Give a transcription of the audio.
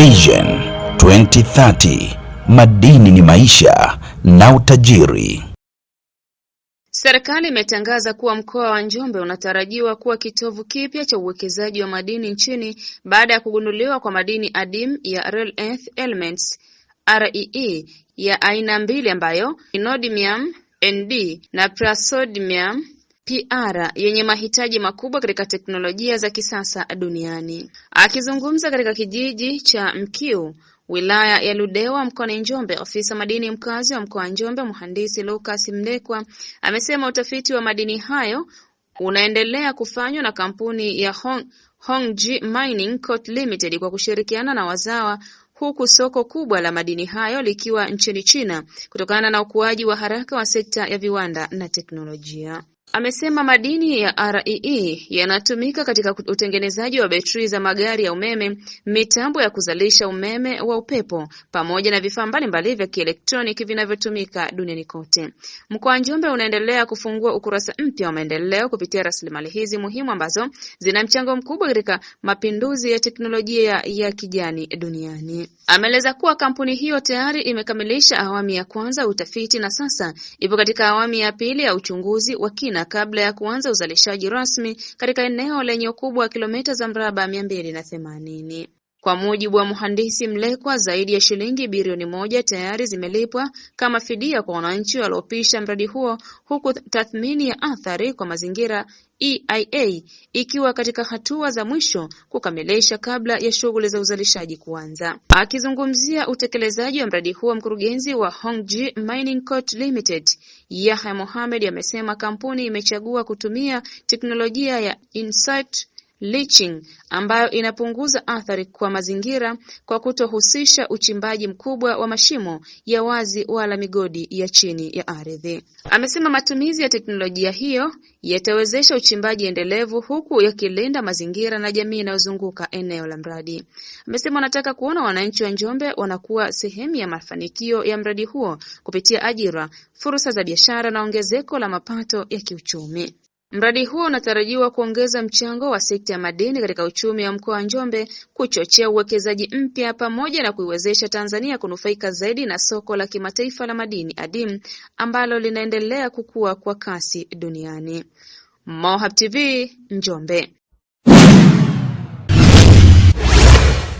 Vision 2030, madini ni maisha na utajiri. Serikali imetangaza kuwa mkoa wa Njombe unatarajiwa kuwa kitovu kipya cha uwekezaji wa madini nchini baada ya kugunduliwa kwa madini adimu ya Rare Earth Elements (REE) ya aina mbili ambayo ni Neodymium Nd na Praseodymium Pr yenye mahitaji makubwa katika teknolojia za kisasa duniani. Akizungumza katika kijiji cha Mkiu, wilaya ya Ludewa mkoani Njombe, ofisa madini mkazi wa mkoa wa Njombe Mhandisi Lucas Mlekwa amesema utafiti wa madini hayo unaendelea kufanywa na kampuni ya Hongji Mining Co Limited kwa kushirikiana na wazawa, huku soko kubwa la madini hayo likiwa nchini China kutokana na ukuaji wa haraka wa sekta ya viwanda na teknolojia. Amesema madini ya REE yanatumika katika utengenezaji wa betri za magari ya umeme, mitambo ya kuzalisha umeme wa upepo, pamoja na vifaa mbalimbali vya kielektroniki vinavyotumika duniani kote. Mkoa wa Njombe unaendelea kufungua ukurasa mpya wa maendeleo kupitia rasilimali hizi muhimu ambazo zina mchango mkubwa katika mapinduzi ya teknolojia ya kijani duniani. Ameeleza kuwa kampuni hiyo tayari imekamilisha awamu ya kwanza utafiti na sasa ipo katika awamu ya pili ya uchunguzi wa kina kabla ya kuanza uzalishaji rasmi katika eneo lenye ukubwa wa kilomita za mraba 280. Kwa mujibu wa Mhandisi Mlekwa, zaidi ya shilingi bilioni 1 tayari zimelipwa kama fidia kwa wananchi waliopisha mradi huo, huku tathmini ya athari kwa mazingira EIA ikiwa katika hatua za mwisho kukamilisha kabla ya shughuli za uzalishaji kuanza. Akizungumzia utekelezaji wa mradi huo, mkurugenzi wa Hongji Mining Co Limited Yahya Mohamed amesema kampuni imechagua kutumia teknolojia ya in-situ leaching ambayo inapunguza athari kwa mazingira kwa kutohusisha uchimbaji mkubwa wa mashimo ya wazi wala migodi ya chini ya ardhi. Amesema matumizi ya teknolojia hiyo yatawezesha uchimbaji endelevu huku yakilinda mazingira na jamii inayozunguka eneo la mradi. Amesema wanataka kuona wananchi wa Njombe wanakuwa sehemu ya mafanikio ya mradi huo kupitia ajira, fursa za biashara na ongezeko la mapato ya kiuchumi. Mradi huo unatarajiwa kuongeza mchango wa sekta ya madini katika uchumi wa mkoa wa Njombe, kuchochea uwekezaji mpya pamoja na kuiwezesha Tanzania kunufaika zaidi na soko la kimataifa la madini adimu ambalo linaendelea kukua kwa kasi duniani. Mohab TV, Njombe.